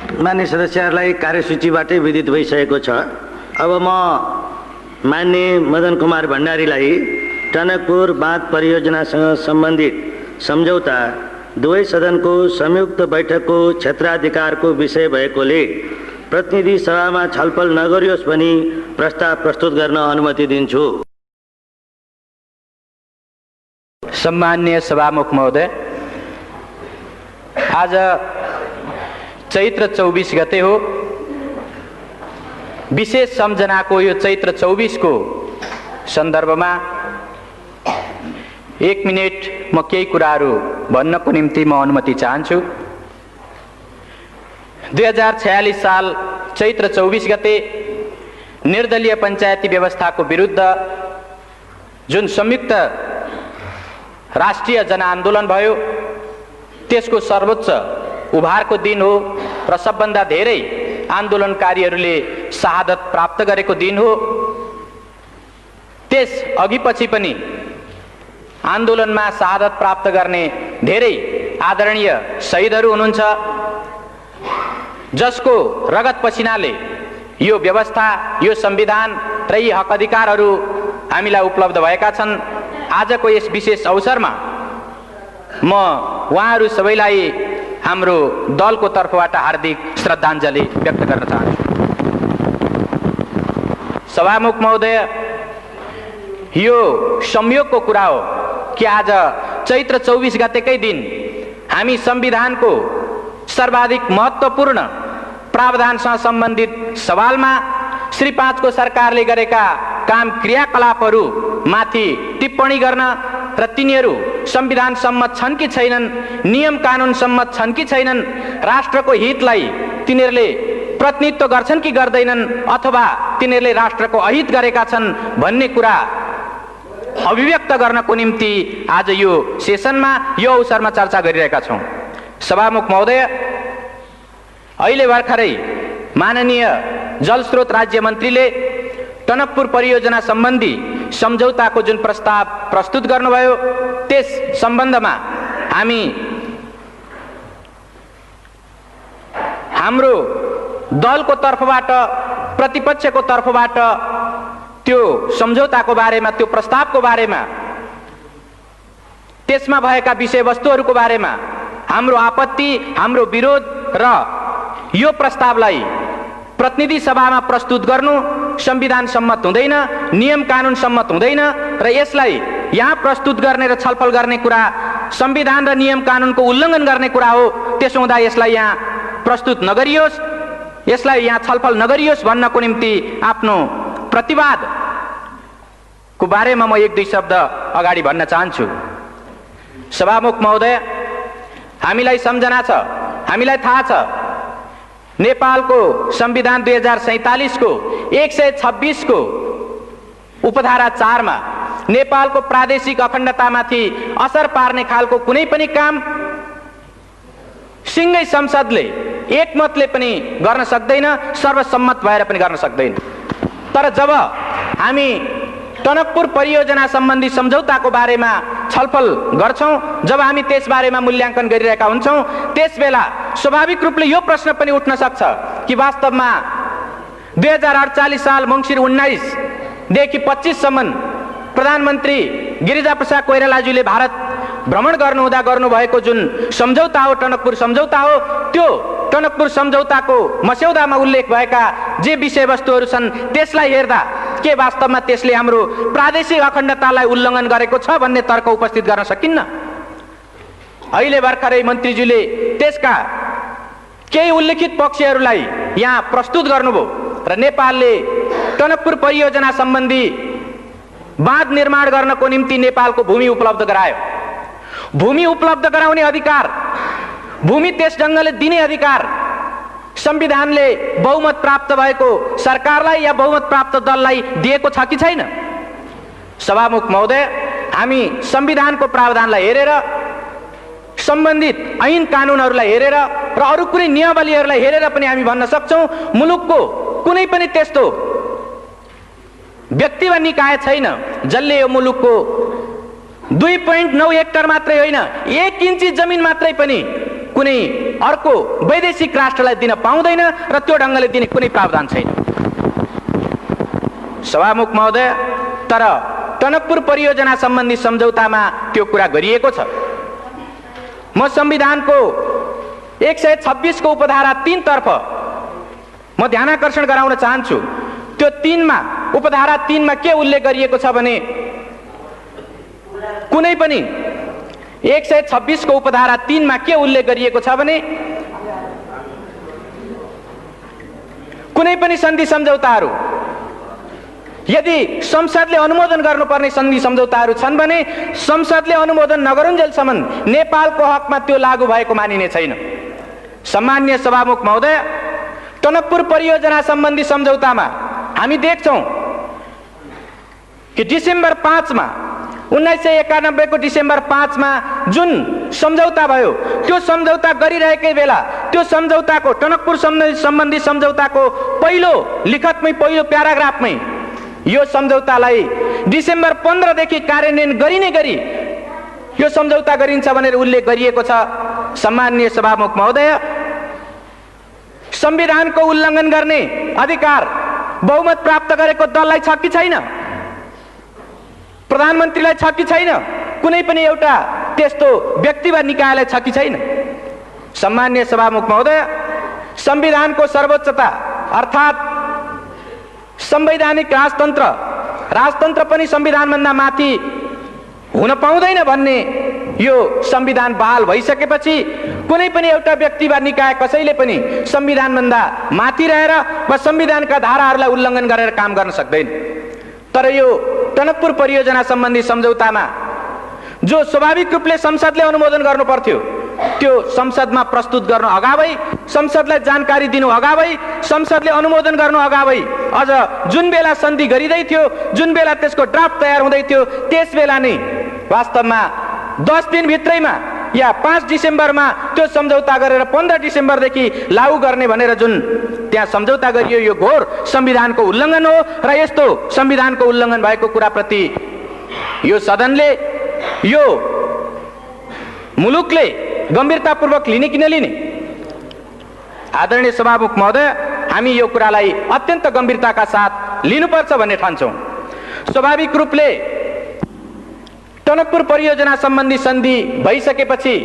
मान्य सदस्यहरूलाई कार्यसूचीबाटै विदित भइसकेको छ। अब म मान्य मदन कुमार भण्डारीलाई टनकपुर बाँध परियोजनासँग सम्बन्धित सम्झौता दुवै सदनको संयुक्त बैठकको क्षेत्राधिकारको विषय भएकोले प्रतिनिधि सभामा छलफल नगरियोस् भनी प्रस्ताव प्रस्तुत गर्न अनुमति दिन्छु। सम्मान्य सभामुख महोदय, आज चैत्र 24 गते हो। विशेष सम्झनाको यो चैत्र 24 को सन्दर्भमा 1 मिनेट म केही कुराहरू भन्नको निम्ति म अनुमति चाहन्छु। 2046 साल चैत्र 24 गते निर्दलीय पञ्चायती व्यवस्थाको विरुद्ध जुन संयुक्त राष्ट्रिय जनआन्दोलन भयो, त्यसको सर्वोच्च उभारको दिन हो र सबभन्दा धेरै आन्दोलनकारीहरूले शहादत प्राप्त गरेको दिन हो। त्यस अघिपछि पनि आन्दोलनमा शहादत प्राप्त गर्ने धेरै आदरणीय शहीदहरू हुनुहुन्छ, जसको रगत पसिनाले यो व्यवस्था, यो संविधान र यी हक अधिकारहरू हामीलाई उपलब्ध भएका छन्। आजको यस विशेष अवसरमा म उहाँहरू सबैलाई हाम्रो दलको तर्फबाट हार्दिक श्रद्धाञ्जली व्यक्त गर्न चाहन्छु। सभामुख महोदय, यो संयोगको कुरा हो कि आज चैत्र 24 गतेकै दिन हामी संविधानको सर्वाधिक महत्त्वपूर्ण प्रावधानसँग सम्बन्धित सवालमा श्री 5 को सरकारले गरेका काम क्रियाकलापहरू माथि टिप्पणी गर्न र तिनीहरू संविधान सम्मत छन् कि छैनन्, नियम कानुन सम्मत छन् कि छैनन्, राष्ट्रको हितलाई तिनीहरूले प्रतिनिधित्व गर्छन् कि गर्दैनन्, अथवा तिनीहरूले राष्ट्रको अहित गरेका छन् भन्ने कुरा अभिव्यक्त गर्नको निम्ति आज यो सेसनमा, यो अवसरमा चर्चा गरिरहेका छौँ। सभामुख महोदय, अहिले भर्खरै माननीय जलस्रोत राज्य मन्त्रीले टनकपुर परियोजना सम्बन्धी सम्झौताको जुन प्रस्ताव प्रस्तुत गर्नुभयो, त्यस सम्बन्धमा हाम्रो दलको तर्फबाट, प्रतिपक्षको तर्फबाट त्यो सम्झौताको बारेमा, त्यो प्रस्तावको बारेमा, त्यसमा भएका विषयवस्तुहरूको बारेमा हाम्रो आपत्ति, हाम्रो विरोध र यो प्रस्तावलाई प्रतिनिधि सभामा प्रस्तुत गर्नु संविधान सम्मत हुँदैन, नियम कानुन सम्मत हुँदैन र यसलाई यहाँ प्रस्तुत गर्ने र छलफल गर्ने कुरा संविधान र नियम कानुनको उल्लङ्घन गर्ने कुरा हो। त्यसो हुँदा यसलाई यहाँ प्रस्तुत नगरियोस्, यसलाई यहाँ छलफल नगरियोस् भन्नको निम्ति आफ्नो प्रतिवादको बारेमा म 1-2 शब्द अगाडि भन्न चाहन्छु। सभामुख महोदय, हामीलाई सम्झना छ, हामीलाई थाहा छ, नेपालको संविधान 2047 को 126 को उपधारा 4 मा नेपालको प्रादेशिक अखण्डतामाथि असर पार्ने खालको कुनै पनि काम सिंगै संसदले एकमतले पनि गर्न सक्दैन, सर्वसम्मत भएर पनि गर्न सक्दैन। तर जब हामी टनकपुर परियोजना सम्बन्धी सम्झौताको बारेमा छलफल गर्छौं, जब हामी त्यस बारेमा मूल्याङ्कन गरिरहेका हुन्छौं, त्यसबेला स्वाभाविक रूपले यो प्रश्न पनि उठ्न सक्छ कि वास्तवमा 2048 साल मङ्सिर 19 देखि 25 सम्म प्रधानमन्त्री गिरिजाप्रसाद कोइरालाज्यूले भारत भ्रमण गर्नुहुँदा गर्नुभएको जुन सम्झौता हो, टनकपुर सम्झौता हो, त्यो टनकपुर सम्झौताको मस्यौदामा उल्लेख भएका जे विषयवस्तुहरू छन् त्यसलाई हेर्दा के वास्तवमा त्यसले हाम्रो प्रादेशिक अखण्डतालाई उल्लङ्घन गरेको छ भन्ने तर्क उपस्थित गर्न सकिन्न। अहिले भर्खरै मन्त्रीज्यूले त्यसका केही उल्लेखित पक्षहरूलाई यहाँ प्रस्तुत गर्नुभयो र नेपालले टनकपुर परियोजना सम्बन्धी बाँध निर्माण गर्नको निम्ति नेपालको भूमि उपलब्ध गरायो। भूमि उपलब्ध गराउने अधिकार, भूमि त्यस ढङ्गले दिने अधिकार संविधानले बहुमत प्राप्त भएको सरकारलाई या बहुमत प्राप्त दललाई दिएको छ कि छैन? सभामुख महोदय, हामी संविधानको प्रावधानलाई हेरेर, सम्बन्धित ऐन कानुनहरूलाई हेरेर र अरू कुनै नियमावलीहरूलाई हेरेर पनि हामी भन्न सक्छौं मुलुकको कुनै पनि त्यस्तो व्यक्ति वा निकाय छैन जसले यो मुलुकको 2.9 हेक्टर मात्रै होइन 1 इन्ची जमिन मात्रै पनि कुनै अर्को वैदेशिक राष्ट्रलाई दिन पाउँदैन र त्यो ढङ्गले दिने कुनै प्रावधान छैन। सभामुख महोदय, तर टनकपुर परियोजना सम्बन्धी सम्झौतामा त्यो कुरा गरिएको छ। म संविधानको 126 को उपधारा 3 तर्फ म ध्यानाकर्षण गराउन चाहन्छु। त्यो 3 मा उपधारा 3 मा के उल्लेख गरिएको छ भने कुनै पनि 126 को उपधारा 3 मा के उल्लेख गरिएको छ भने कुनै पनि सन्धि सम्झौताहरू यदि संसदले अनुमोदन गर्नुपर्ने सन्धि सम्झौताहरू छन् भने संसदले अनुमोदन नगरुन्जेलसम्म नेपालको हकमा त्यो लागू भएको मानिने छैन। सम्माननीय सभामुख महोदय, टनकपुर परियोजना सम्बन्धी सम्झौतामा हामी देख्छौं कि डिसेम्बर 5 मा 1991 को डिसेम्बर 5 मा जुन सम्झौता भयो त्यो सम्झौता गरिरहेकै बेला त्यो सम्झौताको टनकपुर सम्बन्धी सम्झौताको पहिलो लिखतमै पहिलो प्याराग्राफमै यो सम्झौतालाई डिसेम्बर 15 देखि कार्यान्वयन गरिने गरी यो सम्झौता गरिन्छ भनेर उल्लेख गरिएको छ। सम्माननीय सभामुख महोदय, संविधानको उल्लङ्घन गर्ने अधिकार बहुमत प्राप्त गरेको दललाई छ कि छैन? प्रधानमन्त्रीलाई छ कि छैन? कुनै पनि एउटा त्यस्तो व्यक्ति वा निकायलाई छ कि छैन? सम्माननीय सभामुख महोदय, संविधानको सर्वोच्चता अर्थात् संवैधानिक राजतन्त्र पनि संविधानभन्दा माथि हुन पाउँदैन भन्ने यो संविधान बहाल भइसकेपछि कुनै पनि एउटा व्यक्ति वा निकाय कसैले पनि संविधानभन्दा माथि रहेर वा संविधानका धाराहरूलाई उल्लङ्घन गरेर काम गर्न सक्दैन। तर यो टनकपुर परियोजना सम्बन्धी सम्झौतामा जो स्वाभाविक रूपले संसदले अनुमोदन गर्नु पर्थ्यो त्यो संसदमा प्रस्तुत गर्नु अगावै, संसदलाई जानकारी दिनु अगावै, संसदले अनुमोदन गर्नु अगावै अझ जुन बेला सन्धि गरिँदै थियो, जुन बेला त्यसको ड्राफ्ट तयार हुँदै थियो, त्यस बेला नै वास्तवमा 10 दिन भित्रैमा या 5 डिसेम्बरमा त्यो सम्झौता गरेर 15 डिसेम्बरदेखि लागू गर्ने भनेर जुन त्यहाँ सम्झौता गरियो यो घोर संविधानको उल्लङ्घन हो र यस्तो संविधानको उल्लङ्घन भएको कुराप्रति यो सदनले, यो मुलुकले गम्भीरतापूर्वक लिने कि नलिने? आदरणीय सभामुख महोदय, हामी यो कुरालाई अत्यन्त गम्भीरताका साथ लिनुपर्छ भन्ने ठान्छौँ। स्वाभाविक रूपले टनकपुर परियोजना सम्बन्धी सन्धि भइसकेपछि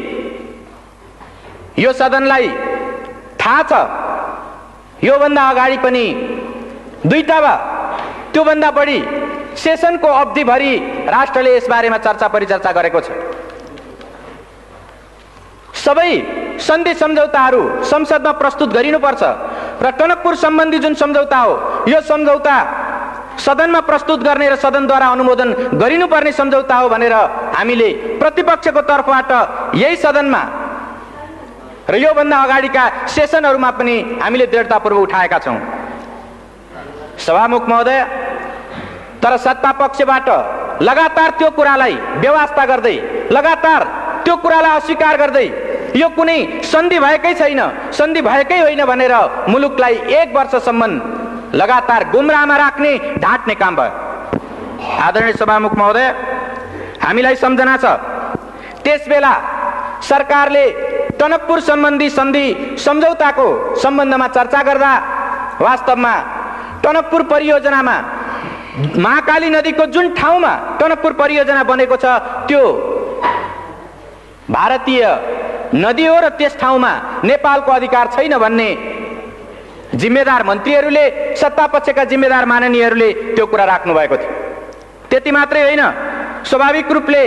यो सदनलाई थाहा छ योभन्दा अगाडि पनि 2टा वा त्योभन्दा बढी सेसनको अवधिभरि राष्ट्रले यसबारेमा चर्चा परिचर्चा गरेको छ। सबै सन्धि सम्झौताहरू संसदमा प्रस्तुत गरिनुपर्छ र टनकपुर सम्बन्धी जुन सम्झौता हो यो सम्झौता सदनमा प्रस्तुत गर्ने र सदनद्वारा अनुमोदन गरिनुपर्ने सम्झौता हो भनेर हामीले प्रतिपक्षको तर्फबाट यही सदनमा र योभन्दा अगाडिका सेसनहरूमा पनि हामीले दृढतापूर्वक उठाएका छौँ। सभामुख महोदय, तर सत्ता पक्षबाट लगातार त्यो कुरालाई बेवास्ता गर्दै, लगातार त्यो कुरालाई अस्वीकार गर्दै यो कुनै सन्धि भएकै छैन, सन्धि भएकै होइन भनेर मुलुकलाई 1 वर्षसम्म लगातार गुमराहमा राख्ने, ढाँट्ने काम भयो। आदरणीय सभामुख महोदय, हामीलाई सम्झना छ त्यसबेला सरकारले टनकपुर सम्बन्धी सन्धि सम्झौताको सम्बन्धमा चर्चा गर्दा वास्तवमा टनकपुर परियोजनामा महाकाली नदीको जुन ठाउँमा टनकपुर परियोजना बनेको छ त्यो भारतीय नदी हो र त्यस ठाउँमा नेपालको अधिकार छैन भन्ने जिम्मेदार मन्त्रीहरूले, सत्तापक्षका जिम्मेदार माननीयहरूले त्यो कुरा राख्नु भएको थियो। त्यति मात्रै होइन, स्वाभाविक रूपले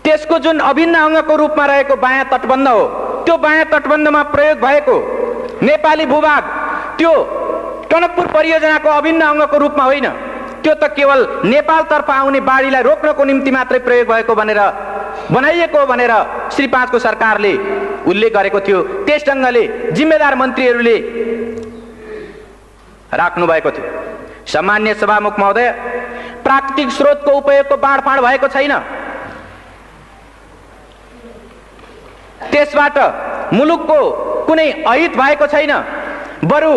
त्यसको जुन अभिन्न अङ्गको रूपमा रहेको बायाँ तटबन्ध हो त्यो बायाँ तटबन्धमा प्रयोग भएको नेपाली भूभाग त्यो टनकपुर परियोजनाको अभिन्न अङ्गको रूपमा होइन, त्यो त केवल नेपालतर्फ आउने बाढीलाई रोक्नको निम्ति मात्रै प्रयोग भएको भनेर बनाइएको भनेर श्री 5 को सरकारले उल्लेख गरेको थियो। त्यस ढङ्गले जिम्मेदार मन्त्रीहरूले राख्नु भएको थियो। सम्माननीय सभामुख महोदय, प्राकृतिक स्रोतको उपयोगको बाँडफाँड भएको छैन, त्यसबाट मुलुकको कुनै अहित भएको छैन, बरु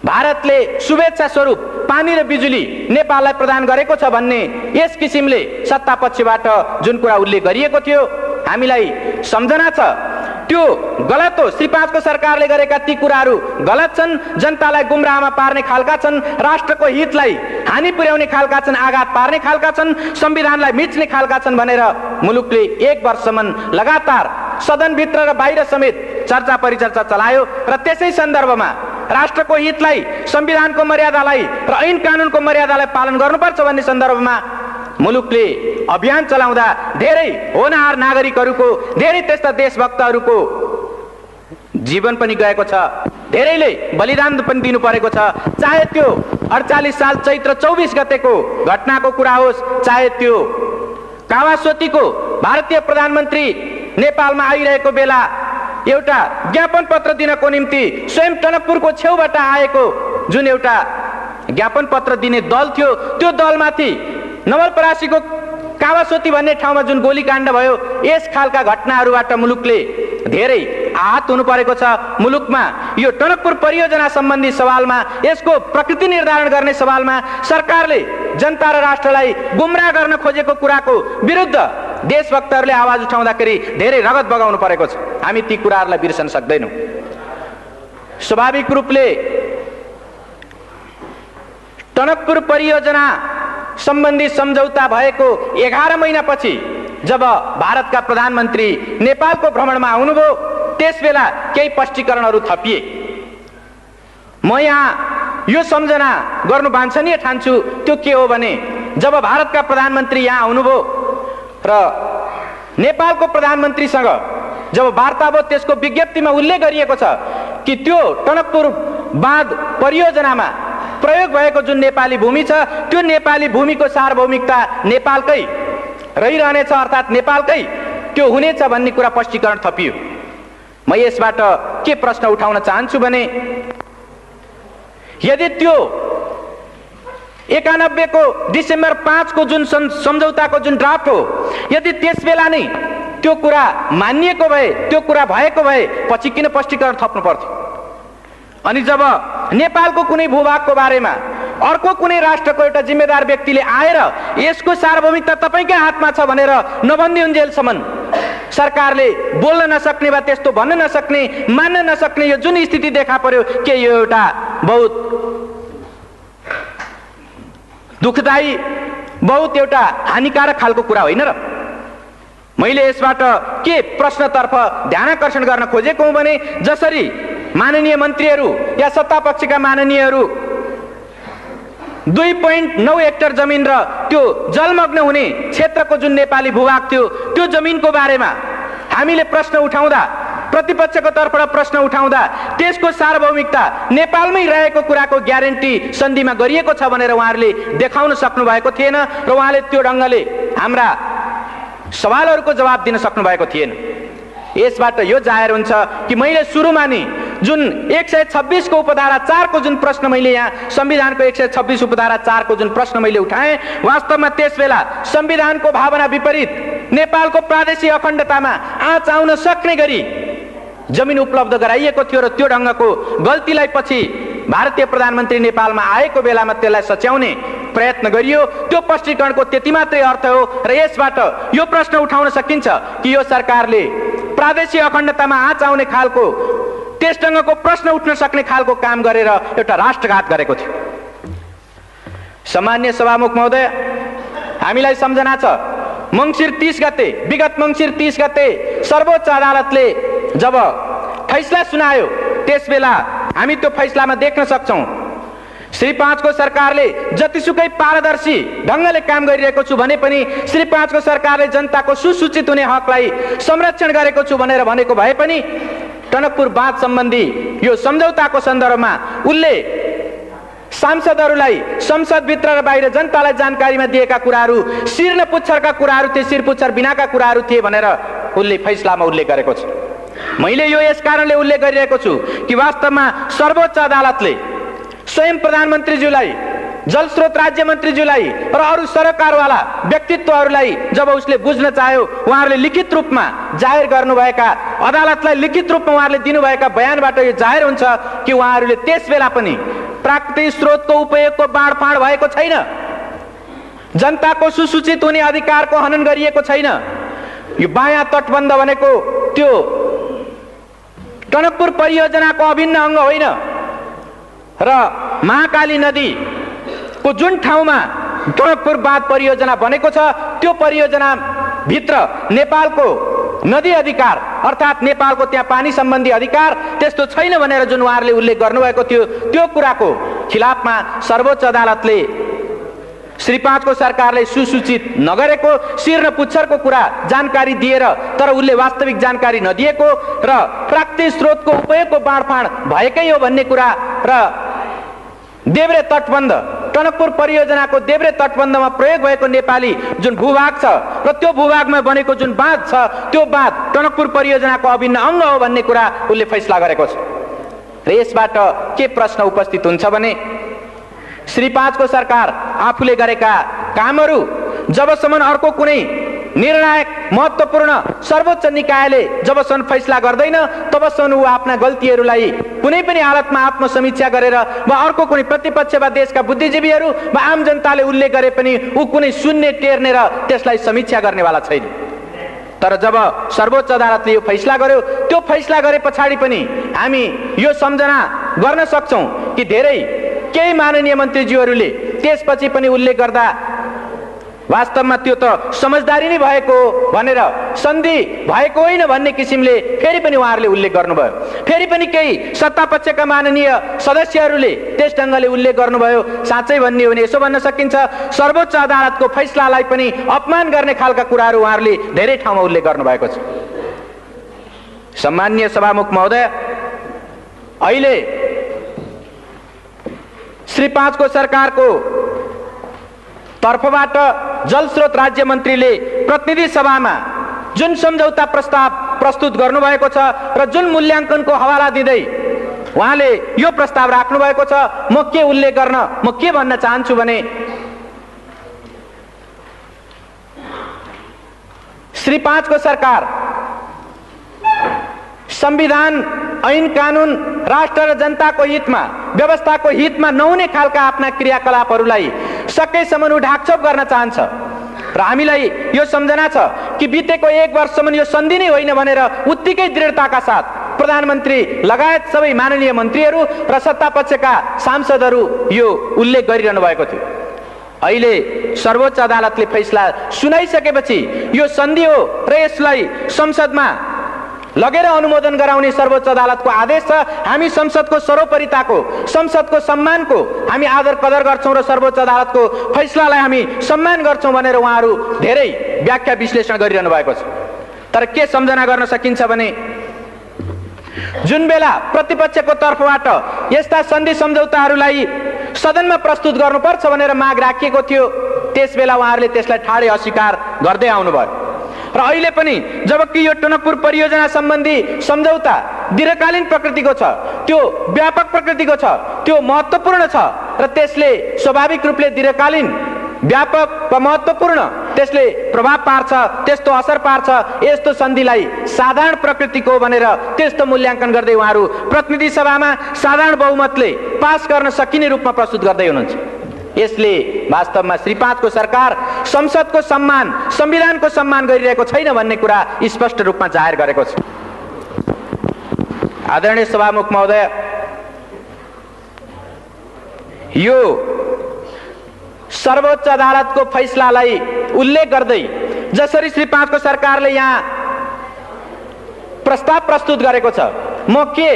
भारतले शुभेच्छा स्वरूप पानी र बिजुली नेपाललाई प्रदान गरेको छ भन्ने यस किसिमले सत्तापक्षबाट जुन कुरा उल्लेख गरिएको थियो हामीलाई सम्झना छ त्यो गलत हो। श्री 5 को सरकारले गरेका ती कुराहरू गलत छन्, जनतालाई गुमराहमा पार्ने खालका छन्, राष्ट्रको हितलाई हानि पुर्याउने खालका छन्, आघात पार्ने खालका छन्, संविधानलाई मिच्ने खालका छन् भनेर मुलुकले 1 वर्षसम्म लगातार सदनभित्र र बाहिर समेत चर्चा परिचर्चा चलायो र त्यसै सन्दर्भमा राष्ट्रको हितलाई, संविधानको मर्यादालाई र ऐन कानुनको मर्यादालाई पालन गर्नुपर्छ भन्ने सन्दर्भमा मुलुकले अभियान चलाउँदा धेरै होनहार नागरिकहरूको, धेरै त्यस्ता देशभक्तहरूको जीवन पनि गएको छ, धेरैले बलिदान पनि दिनु परेको छ। चाहे त्यो 48 साल चैत्र 24 गतेको घटनाको कुरा होस्, चाहे त्यो कावासोतीको भारतीय प्रधानमन्त्री नेपालमा आइरहेको बेला एउटा ज्ञापन पत्र दिनको निम्ति स्वयं टनकपुरको छेउबाट आएको जुन एउटा ज्ञापन पत्र दिने दल थियो, त्यो दलमाथि नवलपरासीको कावासोती भन्ने ठाउँमा जुन गोलीकाण्ड भयो, यस खालका घटनाहरूबाट मुलुकले धेरै आहत हुनु परेको छ। मुलुकमा यो टनकपुर परियोजना सम्बन्धी सवालमा, यसको प्रकृति निर्धारण गर्ने सवालमा सरकारले जनता र राष्ट्रलाई गुमराह गर्न खोजेको कुराको विरुद्ध देशभक्तहरूले आवाज उठाउँदाखेरि धेरै रगत बगाउनु परेको छ। हामी ती कुराहरूलाई बिर्सन सक्दैनौँ। स्वाभाविक रूपले टनकपुर परियोजना सम्बन्धी सम्झौता भएको 11 महिनापछि जब भारतका प्रधानमन्त्री नेपालको भ्रमणमा आउनुभयो, त्यसबेला केही स्पष्टीकरणहरू थपिए। म यहाँ यो सम्झना गर्नु वाञ्छनीय ठान्छु। त्यो के हो भने, जब भारतका प्रधानमन्त्री यहाँ आउनुभयो र नेपालको प्रधानमन्त्रीसँग जब वार्ता भयो, त्यसको विज्ञप्तिमा उल्लेख गरिएको छ कि त्यो टनकपुर बाँध परियोजनामा प्रयोग भएको जुन नेपाली भूमि छ, त्यो नेपाली भूमिको सार्वभौमिकता नेपालकै रहिरहनेछ, अर्थात् नेपालकै त्यो हुनेछ भन्ने कुरा स्पष्टीकरण थपियो। म यसबाट के प्रश्न उठाउन चाहन्छु भने, यदि त्यो 91 को डिसेम्बर 5 को जुन सम्झौताको जुन ड्राफ्ट हो, यदि त्यसबेला नै त्यो कुरा मानिएको भए, त्यो कुरा भएको भए पछि किन स्पष्टीकरण थप्नु पर्थ्यो? अनि जब नेपालको कुनै भूभागको बारेमा अर्को कुनै राष्ट्रको एउटा जिम्मेदार व्यक्तिले आएर यसको सार्वभौमिकता तपाईकै हातमा छ भनेर नभन्दिउन्जेलसम्म सरकारले बोल्न नसक्ने वा त्यस्तो भन्न नसक्ने, मान्न नसक्ने यो जुन स्थिति देखा पर्यो, के यो एउटा बहुत दुःखदायी, बहुत एउटा हानिकारक खालको कुरा होइन र? मैले यसबाट के प्रश्नतर्फ ध्यानाकर्षण गर्न खोजेको हुँ भने, जसरी माननीय मन्त्रीहरू या सत्तापक्षका माननीयहरू 2.9 हेक्टर जमिन र त्यो जलमग्न हुने क्षेत्रको जुन नेपाली भूभाग थियो, त्यो जमिनको बारेमा हामीले प्रश्न उठाउँदा, प्रतिपक्षको तर्फबाट प्रश्न उठाउँदा त्यसको सार्वभौमिकता नेपालमै रहेको कुराको ग्यारेन्टी सन्धिमा गरिएको छ भनेर उहाँहरूले देखाउन सक्नु भएको थिएन र उहाँले त्यो ढङ्गले हाम्रा सवालहरूको जवाब दिन सक्नु भएको थिएन। यसबाट यो जाहेर हुन्छ कि मैले सुरुमा नि जुन 126 को उपधारा 4 को जुन प्रश्न मैले यहाँ संविधानको 126 उपधारा 4 को जुन प्रश्न मैले उठाएँ, वास्तवमा त्यसबेला संविधानको भावना विपरीत नेपालको प्रादेशिक अखण्डतामा आँच आउन सक्ने गरी जमिन उपलब्ध गराइएको थियो र त्यो ढङ्गको गल्तीलाई पछि भारतीय प्रधानमन्त्री नेपालमा आएको बेलामा त्यसलाई सच्याउने प्रयत्न गरियो। त्यो स्पष्टीकरणको त्यति मात्रै अर्थ हो र यसबाट यो प्रश्न उठाउन सकिन्छ कि यो सरकारले प्रादेशिक अखण्डतामा आँच आउने खालको, त्यस ढङ्गको प्रश्न उठ्न सक्ने खालको काम गरेर एउटा राष्ट्रघात गरेको थियो। सम्मान्य सभामुख महोदय, हामीलाई सम्झना छ, मङ्सिर 30 गते, विगत मङ्सिर 30 गते सर्वोच्च अदालतले जब फैसला सुनायो, त्यसबेला हामी त्यो फैसलामा देख्न सक्छौँ श्री 5 को सरकारले जतिसुकै पारदर्शी ढङ्गले काम गरिरहेको छु भने पनि, श्री 5 को सरकारले जनताको सुसूचित हुने हकलाई संरक्षण गरेको छु भनेर भनेको भए पनि, टनकपुर बाँध सम्बन्धी यो सम्झौताको सन्दर्भमा उनले सांसदहरूलाई संसदभित्र र बाहिर जनतालाई जानकारीमा दिएका कुराहरू शिर न पुच्छरका कुराहरू थिए, शिर पुच्छर बिनाका कुराहरू थिए भनेर उनले फैसलामा उल्लेख गरेको छ। मैले यो यस कारणले उल्लेख गरिरहेको छु कि वास्तवमा सर्वोच्च अदालतले स्वयं प्रधानमन्त्रीज्यूलाई, जलस्रोत राज्य मन्त्रीज्यूलाई र अरू सरकारवाला व्यक्तित्वहरूलाई जब उसले बुझ्न चाह्यो, उहाँहरूले लिखित रूपमा जाहेर गर्नुभएका, अदालतलाई लिखित रूपमा उहाँहरूले दिनुभएका बयानबाट यो जाहेर हुन्छ कि उहाँहरूले त्यसबेला पनि प्राकृतिक स्रोतको उपयोगको बाँडफाँड भएको छैन, जनताको सुसूचित हुने अधिकारको हनन गरिएको छैन। यो बायाँ तटबन्ध भनेको त्यो टनकपुर परियोजनाको अभिन्न अङ्ग होइन र महाकाली नदीको जुन ठाउँमा टनकपुर बाँध परियोजना बनेको छ त्यो परियोजना भित्र नेपालको नदी अधिकार अर्थात् नेपालको त्यहाँ पानी सम्बन्धी अधिकार त्यस्तो छैन भनेर जुन उहाँहरूले उल्लेख गर्नुभएको थियो त्यो कुराको खिलाफमा सर्वोच्च अदालतले श्री 5 को सरकारले सुसूचित नगरेको शिर र पुच्छरको कुरा जानकारी दिएर तर उसले वास्तविक जानकारी नदिएको र प्राकृतिक स्रोतको उपयोगको बाँडफाँड भएकै हो भन्ने कुरा र देब्रे तटबन्ध टनकपुर परियोजनाको देब्रे तटबन्धमा प्रयोग भएको नेपाली जुन भूभाग छ र त्यो भूभागमा बनेको जुन बाँध छ त्यो बाँध टनकपुर परियोजनाको अभिन्न अङ्ग हो भन्ने कुरा उसले फैसला गरेको छ र यसबाट के प्रश्न उपस्थित हुन्छ भने श्री 5 को सरकार आफूले गरेका कामहरू जबसम्म अर्को कुनै निर्णायक महत्त्वपूर्ण सर्वोच्च निकायले जबसम्म फैसला गर्दैन तबसम्म ऊ आफ्ना गल्तीहरूलाई कुनै पनि हालतमा आत्मसमीक्षा गरेर वा अर्को कुनै प्रतिपक्ष वा देशका बुद्धिजीवीहरू वा आम जनताले उल्लेख गरे पनि ऊ कुनै शून्य टेर्ने र त्यसलाई समीक्षा गर्नेवाला छैन। तर जब सर्वोच्च अदालतले यो फैसला गर्यो त्यो फैसला गरे पछाडि पनि हामी यो सम्झना गर्न सक्छौँ कि धेरै केही माननीय मन्त्रीज्यूहरूले त्यसपछि पनि उल्लेख गर्दा वास्तवमा त्यो त समझदारी नै भएको भनेर सन्धि भएको होइन भन्ने किसिमले फेरि पनि उहाँहरूले उल्लेख गर्नुभयो। फेरि पनि केही सत्तापक्षका माननीय सदस्यहरूले त्यस ढङ्गले उल्लेख गर्नुभयो। साँच्चै भन्ने हो भने यसो भन्न सकिन्छ सर्वोच्च अदालतको फैसलालाई पनि अपमान गर्ने खालका कुराहरू उहाँहरूले धेरै ठाउँमा उल्लेख गर्नुभएको छ। सम्माननीय सभामुख महोदय, अहिले श्री 5 को सरकारको तर्फबाट जलस्रोत राज्य मन्त्रीले प्रतिनिधि सभामा जुन सम्झौता प्रस्ताव प्रस्तुत गर्नुभएको छ र जुन मूल्याङ्कनको हवाला दिँदै उहाँले यो प्रस्ताव राख्नु भएको छ, म के उल्लेख गर्न म के भन्न चाहन्छु भने श्री 5 को सरकार संविधान ऐन कानून राष्ट्र र जनताको हितमा व्यवस्थाको हितमा नहुने खालका आफ्ना क्रियाकलापहरूलाई सकेसम्म ढाकछोप गर्न चाहन्छ र हामीलाई यो सम्झना छ कि बितेको 1 वर्षसम्म यो सन्धि नै होइन भनेर उत्तिकै दृढताका साथ प्रधानमन्त्री लगायत सबै माननीय मन्त्रीहरू र सत्तापक्षका सांसदहरू यो उल्लेख गरिरहनु भएको थियो। अहिले सर्वोच्च अदालतले फैसला सुनाइसकेपछि यो सन्धि हो र यसलाई संसदमा लगेर अनुमोदन गराउने सर्वोच्च अदालतको आदेश छ। हामी संसदको सर्वोपरिताको संसदको सम्मानको हामी आदर कदर गर्छौँ र सर्वोच्च अदालतको फैसलालाई हामी सम्मान गर्छौँ भनेर उहाँहरू धेरै व्याख्या विश्लेषण गरिरहनु भएको छ। तर के सम्झना गर्न सकिन्छ भने जुन बेला प्रतिपक्षको तर्फबाट यस्ता सन्धि सम्झौताहरूलाई सदनमा प्रस्तुत गर्नुपर्छ भनेर माग राखिएको थियो त्यस बेला उहाँहरूले त्यसलाई ठाडै अस्वीकार गर्दै आउनुभयो र अहिले पनि जबकि यो टनकपुर परियोजना सम्बन्धी सम्झौता दीर्घकालीन प्रकृतिको छ, त्यो व्यापक प्रकृतिको छ, त्यो महत्त्वपूर्ण छ र त्यसले स्वाभाविक रूपले दीर्घकालीन व्यापक व महत्त्वपूर्ण त्यसले प्रभाव पार्छ, त्यस्तो असर पार्छ। यस्तो सन्धिलाई साधारण प्रकृतिको भनेर त्यस्तो मूल्याङ्कन गर्दै उहाँहरू प्रतिनिधि सभामा साधारण बहुमतले पास गर्न सकिने रूपमा प्रस्तुत गर्दै हुनुहुन्छ। यसले वास्तवमा श्री 5 को सरकार संसदको सम्मान संविधानको सम्मान गरिरहेको छैन भन्ने कुरा स्पष्ट रूपमा जाहेर गरेको छ। आदरणीय सभामुख महोदय, यो सर्वोच्च अदालतको फैसलालाई उल्लेख गर्दै जसरी श्री 5 को सरकारले यहाँ प्रस्ताव प्रस्तुत गरेको छ, म के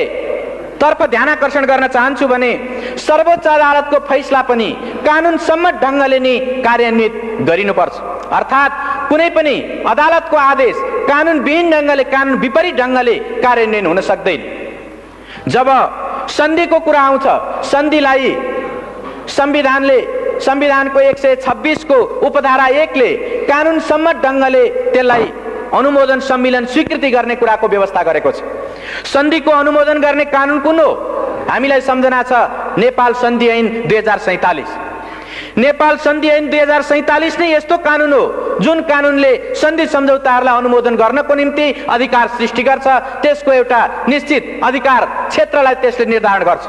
तर्फ ध्यानाकर्षण गर्न चाहन्छु भने सर्वोच्च अदालतको फैसला पनि कानुन सम्मत ढङ्गले नै कार्यान्वित गरिनुपर्छ। अर्थात् कुनै पनि अदालतको आदेश कानुनविहीन ढङ्गले कानुन विपरीत ढङ्गले कार्यान्वयन हुन सक्दैन। जब सन्धिको कुरा आउँछ, सन्धिलाई संविधानको 126 को उपधारा 1 ले कानुन सम्मत ढङ्गले त्यसलाई अनुमोदन सम्मेलन स्वीकृति गर्ने कुराको व्यवस्था गरेको छ। सन्धिको अनुमोदन गर्ने कानुन कुन हो? हामीलाई सम्झना छ नेपाल सन्धि ऐन 2047। नेपाल सन्धि ऐन 2047 नै यस्तो कानुन हो जुन कानुनले सन्धि सम्झौताहरूलाई अनुमोदन गर्नको निम्ति अधिकार सृष्टि गर्छ, त्यसको एउटा निश्चित अधिकार क्षेत्रलाई त्यसले निर्धारण गर्छ।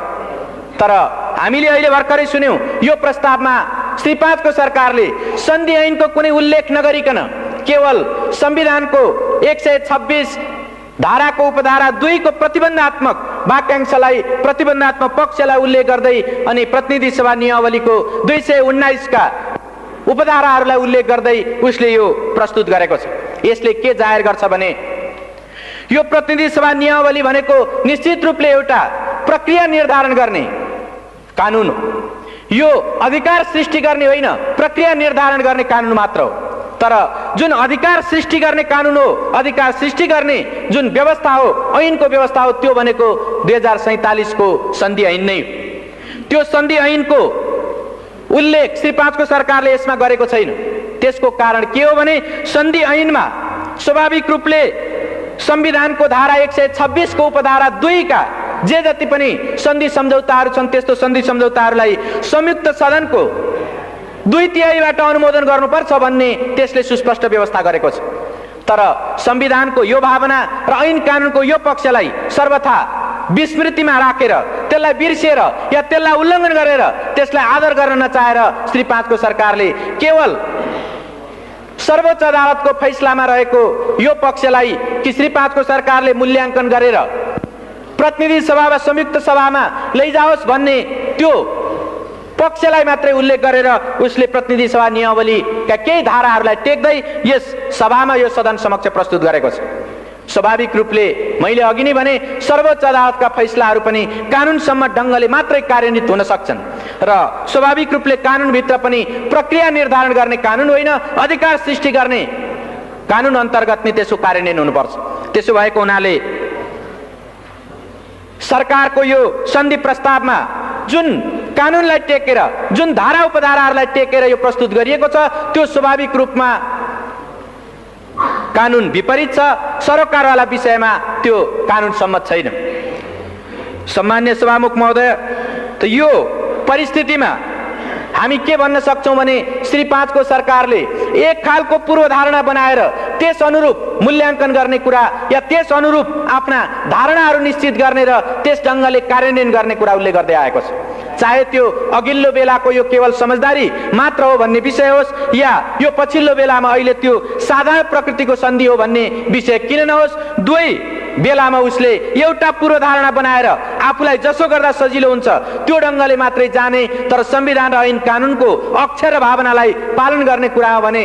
तर हामीले अहिले भर्खरै सुन्यौं यो प्रस्तावमा श्री 5 को सरकारले सन्धि ऐनको कुनै उल्लेख नगरिकन केवल संविधानको 126 धाराको उपधारा 2 को प्रतिबन्धात्मक वाक्यांशलाई प्रतिबन्धात्मक पक्षलाई उल्लेख गर्दै अनि प्रतिनिधि सभा नियमावलीको 219 का उपधाराहरूलाई उल्लेख गर्दै उसले यो प्रस्तुत गरेको छ। यसले के जाहेर गर्छ भने यो प्रतिनिधि सभा नियमावली भनेको निश्चित रूपले एउटा प्रक्रिया निर्धारण गर्ने कानुन हो। यो अधिकार सृष्टि गर्ने होइन, प्रक्रिया निर्धारण गर्ने कानुन मात्र हो। तर जुन अधिकार सृष्टि गर्ने कानुन हो, अधिकार सृष्टि गर्ने जुन व्यवस्था हो, ऐनको व्यवस्था हो, त्यो भनेको 2047 को सन्धि ऐन नै हो। त्यो सन्धि ऐनको उल्लेख श्री 5 को सरकारले यसमा गरेको छैन। त्यसको कारण के हो भने सन्धि ऐनमा स्वाभाविक रूपले संविधानको धारा 126 को उपधारा 2 का जे जति पनि सन्धि सम्झौताहरू छन् त्यस्तो सन्धि सम्झौताहरूलाई संयुक्त सदनको 2/3बाट अनुमोदन गर्नुपर्छ भन्ने त्यसले सुस्पष्ट व्यवस्था गरेको छ। तर संविधानको यो भावना र ऐन कानुनको यो पक्षलाई सर्वथा विस्मृतिमा राखेर, त्यसलाई बिर्सेर या त्यसलाई उल्लङ्घन गरेर त्यसलाई आदर गर्न नचाहेर श्री 5 को सरकारले केवल सर्वोच्च अदालतको फैसलामा रहेको यो पक्षलाई कि श्री 5 को सरकारले मूल्याङ्कन गरेर प्रतिनिधि सभा वा संयुक्त सभामा लैजाओस् भन्ने त्यो पक्षलाई मात्रै उल्लेख गरेर उसले प्रतिनिधि सभा नियमावलीका केही धाराहरूलाई टेक्दै यस सभामा यो सदन समक्ष प्रस्तुत गरेको छ। स्वाभाविक रूपले मैले अघि नै भने सर्वोच्च अदालतका फैसलाहरू पनि कानुनसम्म ढङ्गले मात्रै कार्यान्वित हुन सक्छन् र स्वाभाविक रूपले कानुनभित्र पनि प्रक्रिया निर्धारण गर्ने कानुन होइन, अधिकार सृष्टि गर्ने कानुन अन्तर्गत नै त्यसको कार्यान्वयन हुनुपर्छ। त्यसो भएको हुनाले सरकारको यो सन्धि प्रस्तावमा जुन कानुनलाई टेकेर, जुन धारा उपधाराहरूलाई टेकेर यो प्रस्तुत गरिएको छ त्यो स्वाभाविक रूपमा कानुन विपरीत छ। सरोकारवाला विषयमा त्यो कानुन सम्मत छैन। सम्मान्य सभामुख महोदय, त यो परिस्थितिमा हामी के भन्न सक्छौं भने श्री 5 को सरकारले एक खालको पूर्वधारणा बनाएर त्यस अनुरूप मूल्याङ्कन गर्ने कुरा या त्यस अनुरूप आफ्ना धारणाहरू निश्चित गर्ने र त्यस ढङ्गले कार्यान्वयन गर्ने कुरा उल्लेख गर्दै आएको छ। चाहे त्यो अघिल्लो बेलाको यो केवल समझदारी मात्र हो भन्ने विषय होस् या यो पछिल्लो बेलामा अहिले त्यो साधारण प्रकृतिको सन्धि हो भन्ने विषय किन नहोस्, दुवै बेलामा उसले एउटा पूर्वधारणा बनाएर आफूलाई जसो गर्दा सजिलो हुन्छ त्यो ढङ्गले मात्रै जाने, तर संविधान र ऐन कानुनको अक्षर र भावनालाई पालन गर्ने कुरा हो भने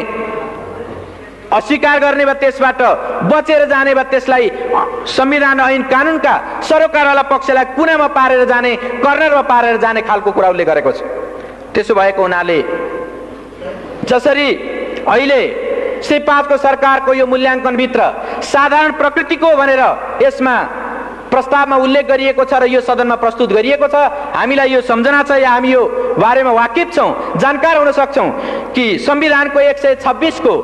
अस्वीकार गर्ने वा त्यसबाट बचेर जाने वा त्यसलाई संविधान र ऐन कानुनका सरोकारवाला पक्षलाई कुनामा पारेर जाने, कर्नरमा पारेर जाने खालको कुरा उल्लेख गरेको छ। त्यसो भएको हुनाले जसरी अहिले श्री 5 को सरकारको यो मूल्याङ्कनभित्र साधारण प्रकृतिको भनेर यसमा प्रस्तावमा उल्लेख गरिएको छ र यो सदनमा प्रस्तुत गरिएको छ, हामीलाई यो सम्झना छ या हामी यो बारेमा वाकिफ छौं, जानकार हुन सक्छौं कि संविधानको 126 को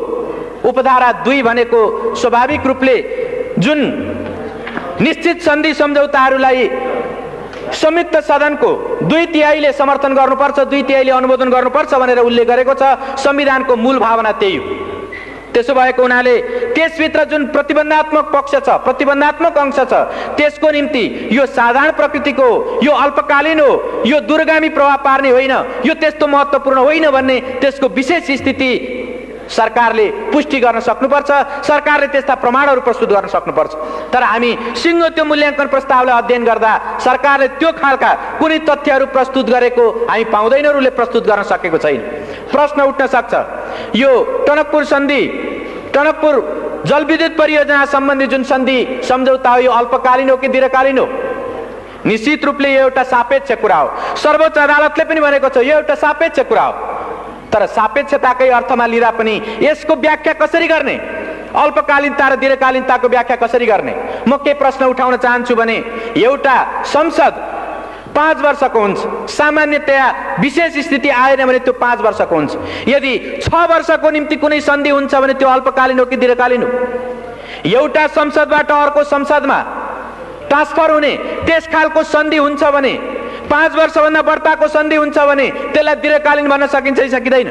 उपधारा 2 भनेको स्वाभाविक रूपले जुन निश्चित सन्धि सम्झौताहरूलाई संयुक्त सदनको 2/3ले समर्थन गर्नुपर्छ, 2/3ले अनुमोदन गर्नुपर्छ भनेर उल्लेख गरेको छ। संविधानको मूल भावना त्यही हो। त्यसो भएको हुनाले त्यसभित्र जुन प्रतिबन्धात्मक पक्ष छ, प्रतिबन्धात्मक अंश छ, त्यसको निम्ति यो साधारण प्रकृतिको, यो अल्पकालीन हो, यो दूरगामी प्रभाव पार्ने होइन, यो त्यस्तो महत्त्वपूर्ण होइन भन्ने त्यसको विशेष स्थिति सरकारले पुष्टि गर्न सक्नुपर्छ। सरकारले त्यस्ता प्रमाणहरू प्रस्तुत गर्न सक्नुपर्छ। तर हामी सिङ्गो त्यो मूल्याङ्कन प्रस्तावलाई अध्ययन गर्दा सरकारले त्यो खालका कुनै तथ्यहरू प्रस्तुत गरेको हामी पाउँदैनौँ, उसले प्रस्तुत गर्न सकेको छैन। प्रश्न उठ्न सक्छ, यो टनकपुर सन्धि, टनकपुर जलविद्युत परियोजना सम्बन्धी जुन सन्धि सम्झौता हो यो अल्पकालीन हो कि दीर्घकालीन हो? निश्चित रूपले यो एउटा सापेक्ष कुरा हो। सर्वोच्च अदालतले पनि भनेको छ यो एउटा सापेक्ष कुरा हो। तर सापेक्षताकै अर्थमा लिँदा पनि यसको व्याख्या कसरी गर्ने, अल्पकालीनता र दीर्घकालीनताको व्याख्या कसरी गर्ने? म के प्रश्न उठाउन चाहन्छु भने एउटा संसद 5 वर्षको हुन्छ, सामान्यतया विशेष स्थिति आएन भने त्यो 5 वर्षको हुन्छ। यदि 6 वर्षको निम्ति कुनै सन्धि हुन्छ भने त्यो अल्पकालीन हो कि दीर्घकालीन हो? एउटा संसदबाट अर्को संसदमा ट्रान्सफर हुने त्यस खालको सन्धि हुन्छ भने, 5 वर्षभन्दा बढ्ताको सन्धि हुन्छ भने त्यसलाई दीर्घकालीन भन्न सकिन्छ कि सकिँदैन?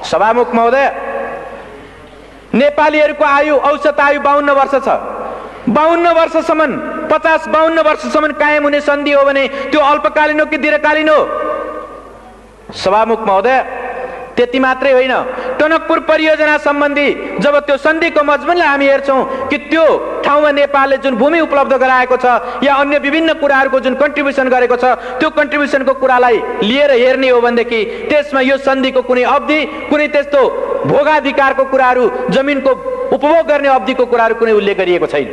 सभामुख महोदय, नेपालीहरूको आयु औसत आयु 52 वर्ष छ। 52 वर्षसम्म 50-52 वर्षसम्म कायम हुने सन्धि हो भने त्यो अल्पकालीन हो कि दीर्घकालीन हो? सभामुख महोदय, त्यति मात्रै होइन, टनकपुर परियोजना सम्बन्धी जब त्यो सन्धिको मजमुनलाई हामी हेर्छौँ कि त्यो ठाउँमा नेपालले जुन भूमि उपलब्ध गराएको छ या अन्य विभिन्न कुराहरूको जुन कन्ट्रिब्युसन गरेको छ, त्यो कन्ट्रिब्युसनको कुरालाई लिएर हेर्ने हो भनेदेखि त्यसमा यो सन्धिको कुनै अवधि, कुनै त्यस्तो भोगाधिकारको कुराहरू, जमिनको उपभोग गर्ने अवधिको कुराहरू कुनै उल्लेख गरिएको छैन।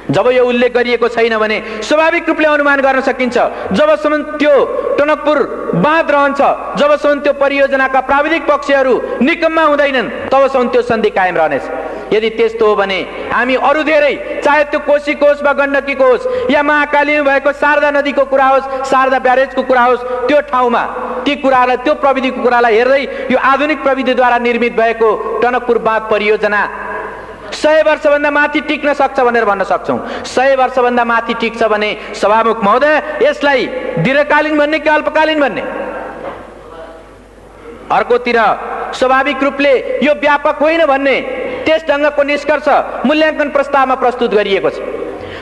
जब यो उल्लेख गरिएको छैन भने स्वाभाविक रूपले अनुमान गर्न सकिन्छ जबसम्म त्यो टनकपुर बाँध रहन्छ, जबसम्म त्यो परियोजनाका प्राविधिक पक्षहरू निकम्मा हुँदैनन्, तबसम्म त्यो सन्धि कायम रहनेछ। यदि त्यस्तो हो भने हामी अरू धेरै, चाहे त्यो कोशीको होस् वा गण्डकीको होस् या महाकालीमा भएको शारदा नदीको कुरा होस्, शारदा ब्यारेजको कुरा होस्, त्यो ठाउँमा ती कुरालाई, त्यो प्रविधिको कुरालाई हेर्दै यो आधुनिक प्रविधिद्वारा निर्मित भएको टनकपुर बाँध परियोजना 100 वर्षभन्दा माथि टिक्न सक्छ भनेर भन्न सक्छौँ। 100 वर्षभन्दा माथि टिक्छ भने सभामुख महोदय, यसलाई दीर्घकालीन भन्ने कि अल्पकालीन भन्ने? अर्कोतिर स्वाभाविक रूपले यो व्यापक होइन भन्ने त्यस ढङ्गको निष्कर्ष मूल्याङ्कन प्रस्तावमा प्रस्तुत गरिएको छ।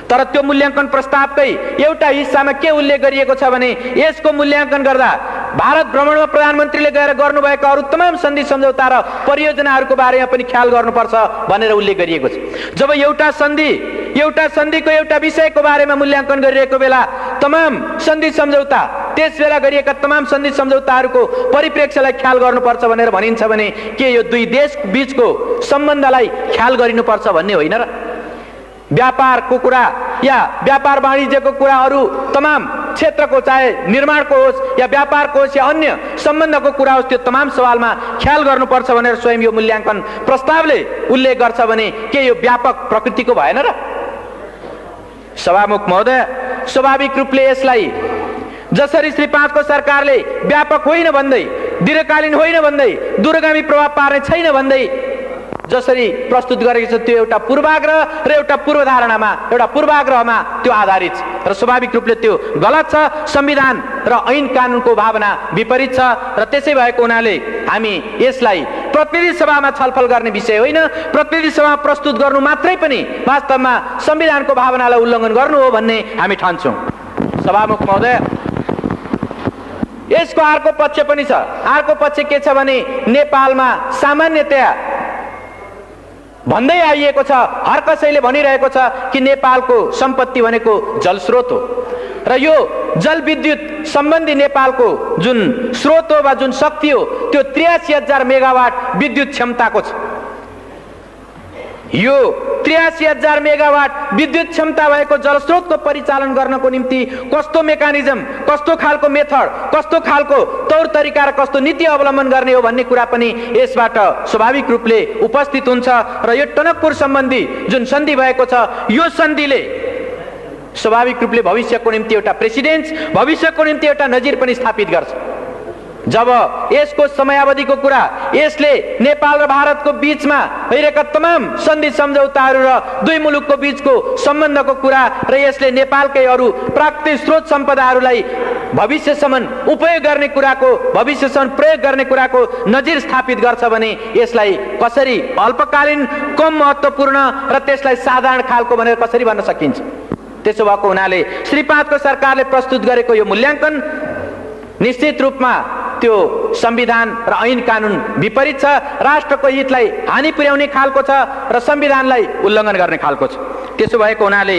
तर त्यो मूल्याङ्कन प्रस्तावकै एउटा हिस्सामा के उल्लेख गरिएको छ भने यसको मूल्याङ्कन गर्दा भारत भ्रमणमा प्रधानमन्त्रीले गएर गर्नुभएका अरू तमाम सन्धि सम्झौता र परियोजनाहरूको बारेमा पनि ख्याल गर्नुपर्छ भनेर उल्लेख गरिएको छ। जब एउटा सन्धिको एउटा विषयको बारेमा मूल्याङ्कन गरिरहेको बेला तमाम सन्धि सम्झौता, त्यस बेला गरिएका तमाम सन्धि सम्झौताहरूको परिप्रेक्ष्यलाई ख्याल गर्नुपर्छ भनेर भनिन्छ भने के यो दुई देश बीचको सम्बन्धलाई ख्याल गरिनुपर्छ भन्ने होइन र? व्यापारको कुरा या व्यापार वाणिज्यको कुरा अरू तमाम क्षेत्रको, चाहे निर्माणको होस् या व्यापारको होस् या अन्य सम्बन्धको कुरा होस्, त्यो तमाम सवालमा ख्याल गर्नुपर्छ भनेर स्वयं यो मूल्याङ्कन प्रस्तावले उल्लेख गर्छ भने के यो व्यापक प्रकृतिको भएन र? सभामुख महोदय, स्वाभाविक रूपले यसलाई जसरी श्री 5 को सरकारले व्यापक होइन भन्दै, दीर्घकालीन होइन भन्दै, दूरगामी प्रभाव पार्ने छैन भन्दै जसरी प्रस्तुत गरेको छ, त्यो एउटा पूर्वाग्रह र एउटा पूर्वधारणामा, एउटा पूर्वाग्रहमा त्यो आधारित छ र स्वाभाविक रूपले त्यो गलत छ। संविधान र ऐन कानुनको भावना विपरीत छ र त्यसै भएको हुनाले हामी यसलाई प्रतिनिधि सभामा छलफल गर्ने विषय होइन, प्रतिनिधि सभामा प्रस्तुत गर्नु मात्रै पनि वास्तवमा संविधानको भावनालाई उल्लङ्घन गर्नु हो भन्ने हामी ठान्छौँ। सभामुख महोदय, यसको अर्को पक्ष पनि छ। अर्को पक्ष के छ भने नेपालमा सामान्यतया भन्दै आइएको छ, हर कसैले भनिरहेको छ कि नेपालको सम्पत्ति भनेको जलस्रोत हो र यो जलविद्युत सम्बन्धी नेपालको जुन स्रोत हो वा जुन शक्ति हो त्यो 83,000 मेगावाट विद्युत क्षमताको छ। यो 83,000 मेगावाट विद्युत क्षमता भएको जलस्रोतको परिचालन गर्नको निम्ति कस्तो मेकानिजम, कस्तो खालको मेथड, कस्तो खालको तौर तरिका र कस्तो नीति अवलम्बन गर्ने हो भन्ने कुरा पनि यसबाट स्वाभाविक रूपले उपस्थित हुन्छ र यो टनकपुर सम्बन्धी जुन सन्धि भएको छ, यो सन्धिले स्वाभाविक रूपले भविष्यको निम्ति एउटा प्रेसिडेन्स, भविष्यको निम्ति एउटा नजिर पनि स्थापित गर्छ। जब यसको समयावधिको कुरा, यसले नेपाल र भारतको बीचमा भइरहेका तमाम सन्धि सम्झौताहरू र दुई मुलुकको बीचको सम्बन्धको कुरा र यसले नेपालकै अरू प्राकृतिक स्रोत सम्पदाहरूलाई भविष्यसम्म उपयोग गर्ने कुराको, भविष्यसम्म प्रयोग गर्ने कुराको नजिर स्थापित गर्छ भने यसलाई कसरी अल्पकालीन, कम महत्त्वपूर्ण र त्यसलाई साधारण खालको भनेर कसरी भन्न सकिन्छ? त्यसो भएको हुनाले श्री 5 को सरकारले प्रस्तुत गरेको यो मूल्याङ्कन निश्चित रूपमा त्यो संविधान र ऐन कानुन विपरीत छ, राष्ट्रको हितलाई हानि पुर्याउने खालको छ र संविधानलाई उल्लङ्घन गर्ने खालको छ। त्यसो भएको हुनाले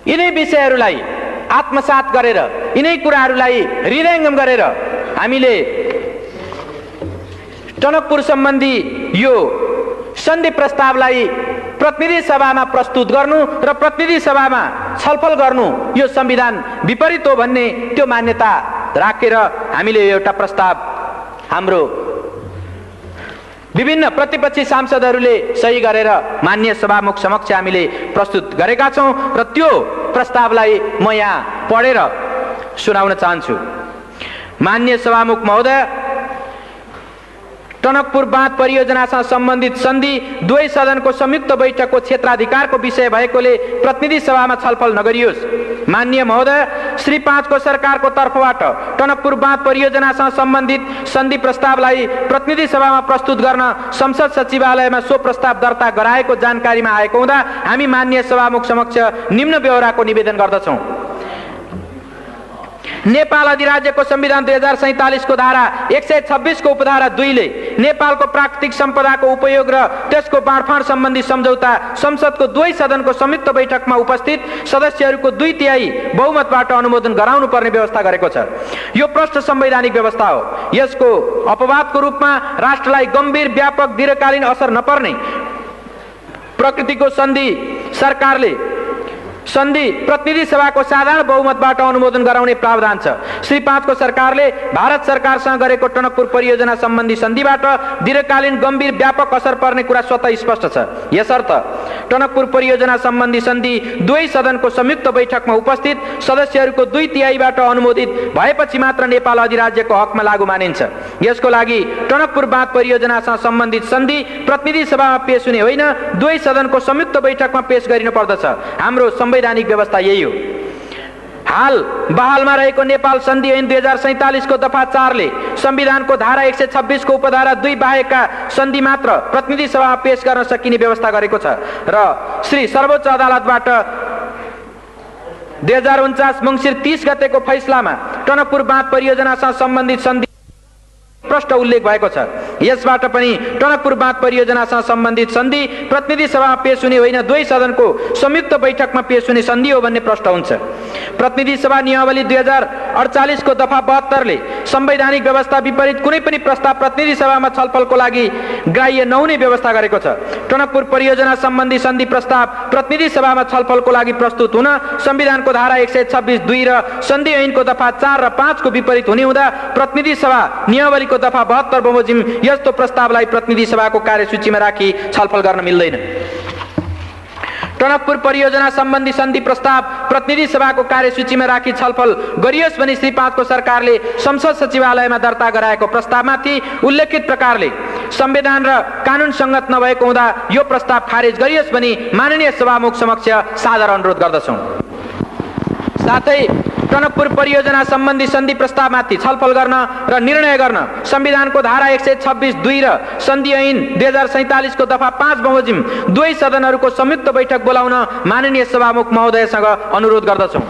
यिनै विषयहरूलाई आत्मसात गरेर, यिनै कुराहरूलाई हृदयङ्गम गरेर हामीले टनकपुर सम्बन्धी यो सन्धि प्रस्तावलाई प्रतिनिधि सभामा प्रस्तुत गर्नु र प्रतिनिधि सभामा छलफल गर्नु यो संविधान विपरीत हो भन्ने त्यो मान्यता राखेर हामीले एउटा प्रस्ताव हाम्रो विभिन्न प्रतिपक्षी सांसदहरूले सही गरेर माननीय सभामुख समक्ष हामीले प्रस्तुत गरेका छौँ र त्यो प्रस्तावलाई म यहाँ पढेर सुनाउन चाहन्छु। माननीय सभामुख महोदय, टनकपुर बाँध परियोजनासँग सम्बन्धित सन्धि दुवै सदनको संयुक्त बैठकको क्षेत्राधिकारको विषय भएकोले प्रतिनिधि सभामा छलफल नगरियोस्। माननीय महोदय, श्री 5 को सरकारको तर्फबाट टनकपुर बाँध परियोजनासँग सम्बन्धित सन्धि प्रस्तावलाई प्रतिनिधि सभामा प्रस्तुत गर्न संसद सचिवालयमा सो प्रस्ताव दर्ता गराएको जानकारीमा आएको हुँदा हामी माननीय सभामुख समक्ष निम्न ब्यौराको निवेदन गर्दछौँ। नेपाल अधिराज्यको संविधान 2047 को धारा 126 को उपधारा 2 ले नेपालको प्राकृतिक सम्पदाको उपयोग र त्यसको बाँडफाँड सम्बन्धी सम्झौता संसदको दुवै सदनको संयुक्त बैठकमा उपस्थित सदस्यहरूको 2/3 बहुमतबाट अनुमोदन गराउनु पर्ने व्यवस्था गरेको छ। यो प्रष्ट संवैधानिक व्यवस्था हो। यसको अपवादको रूपमा राष्ट्रलाई गम्भीर व्यापक दीर्घकालीन असर नपर्ने प्रकृतिको सन्धि प्रतिनिधि सभाको साधारण बहुमतबाट अनुमोदन गराउने प्रावधान छ। श्री 5 को सरकारले भारत सरकारसँग गरेको टनकपुर परियोजना सम्बन्धी सन्धिबाट दीर्घकालीन गम्भीर व्यापक असर पर्ने कुरा स्वतः स्पष्ट छ। यसर्थ टनकपुर परियोजना सम्बन्धी सन्धि दुवै सदनको संयुक्त बैठकमा उपस्थित सदस्यहरूको 2/3बाट अनुमोदित भएपछि मात्र नेपाल अधिराज्यको हकमा लागू मानिन्छ। यसको लागि टनकपुर बाँध परियोजनासँग सम्बन्धित सन्धि प्रतिनिधि सभामा पेश हुने होइन, दुवै सदनको संयुक्त बैठकमा पेश गरिनु पर्दछ। हाम्रो संवैधानिक व्यवस्था यही हो। हाल बहालमा रहेको नेपाल सन्धि ऐन 2047 को दफा 4 ले संविधानको धारा 126 को उपधारा 2 बाहेकका सन्धि मात्र प्रतिनिधि सभामा पेश गर्न सकिने व्यवस्था गरेको छ र श्री सर्वोच्च अदालतबाट 2049 मङ्सिर 30 गतेको फैसलामा टनकपुर बाँध परियोजनासँग सम्बन्धित सन्धि प्रष्ट उल्लेख भएको छ। यसबाट पनि टनकपुर बाँध परियोजनासँग सम्बन्धित सन्धि प्रतिनिधि सभामा पेश हुने होइन, दुवै सदनको संयुक्त बैठकमा पेश हुने सन्धि हो भन्ने प्रष्ट हुन्छ। प्रतिनिधि सभा नियमावली 2048 को दफा 72 ले संवैधानिक व्यवस्था विपरीत कुनै पनि प्रस्ताव प्रतिनिधि सभामा छलफलको लागि ग्राह्य नहुने व्यवस्था गरेको छ। टनकपुर परियोजना सम्बन्धी सन्धि प्रस्ताव प्रतिनिधि सभामा छलफलको लागि प्रस्तुत हुन संविधानको धारा 126(2) र सन्धि ऐनको दफा 4 र 5 को विपरीत हुने हुँदा प्रतिनिधि सभा नियमावलीको दफा 72 बमोजिम यस्तो प्रस्तावलाई प्रतिनिधि सभाको कार्यसूचीमा राखी छलफल गर्न मिल्दैन। टनकपुर परियोजना सम्बन्धी सन्धि प्रस्ताव प्रतिनिधि सभाको कार्यसूचीमा राखी छलफल गरियोस् भनी श्री 5 को सरकारले संसद सचिवालयमा दर्ता गराएको प्रस्तावमाथि उल्लेखित प्रकारले संविधान र कानून संगत नभएको हुँदा यो प्रस्ताव खारेज गरियोस् भनी माननीय सभामुख समक्ष सादर अनुरोध गर्दछौं। साथै टनकपुर परियोजना सम्बन्धी सन्धि प्रस्तावमाथि छलफल गर्न र निर्णय गर्न संविधानको धारा 126(2) र सन्धि ऐन 2047 को दफा 5 बमोजिम दुवै सदनहरूको संयुक्त बैठक बोलाउन माननीय सभामुख महोदयसँग अनुरोध गर्दछौं।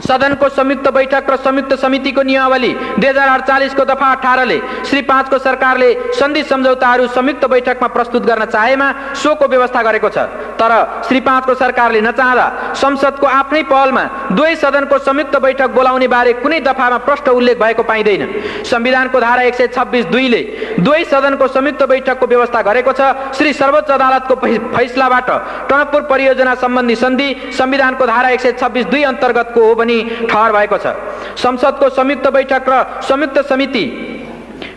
सदनको संयुक्त बैठक र संयुक्त समितिको नियमावली 2048 को दफा 18 ले श्री 5 को सरकारले सन्धि सम्झौताहरू संयुक्त बैठकमा प्रस्तुत गर्न चाहेमा सोको व्यवस्था गरेको छ। तर श्री 5 को सरकारले नचाहँदा संसदको आफ्नै पहलमा दुवै सदनको संयुक्त बैठक बोलाउने बारे कुनै दफामा प्रष्ट उल्लेख भएको पाइँदैन। संविधानको धारा 126(2) ले दुवै सदनको संयुक्त बैठकको व्यवस्था गरेको छ। श्री सर्वोच्च अदालतको फैसलाबाट टनकपुर परियोजना सम्बन्धी सन्धि संविधानको धारा 126(2) अन्तर्गतको हो भनी ठहर भएको छ। संसदको संयुक्त बैठक र संयुक्त समिति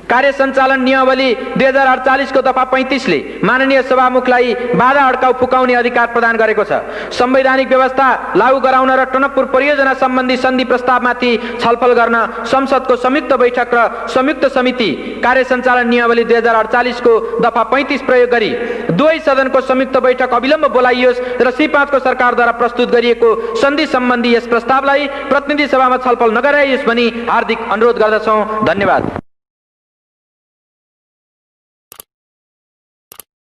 कार्य सञ्चालन नियमावली 2048 को दफा 35 ले माननीय सभामुखलाई बाधा अड्काउ फुकाउने अधिकार प्रदान गरेको छ। संवैधानिक व्यवस्था लागू गराउन र टनकपुर परियोजना सम्बन्धी सन्धि प्रस्तावमाथि छलफल गर्न संसदको संयुक्त बैठक र संयुक्त समिति कार्य सञ्चालन नियमावली 2048 को दफा 35 प्रयोग गरी दुवै सदनको संयुक्त बैठक अविलम्ब बोलाइयोस् र श्री 5 को सरकारद्वारा प्रस्तुत गरिएको सन्धि सम्बन्धी यस प्रस्तावलाई प्रतिनिधि सभामा छलफल नगराइयोस् भनी हार्दिक अनुरोध गर्दछौं। धन्यवाद।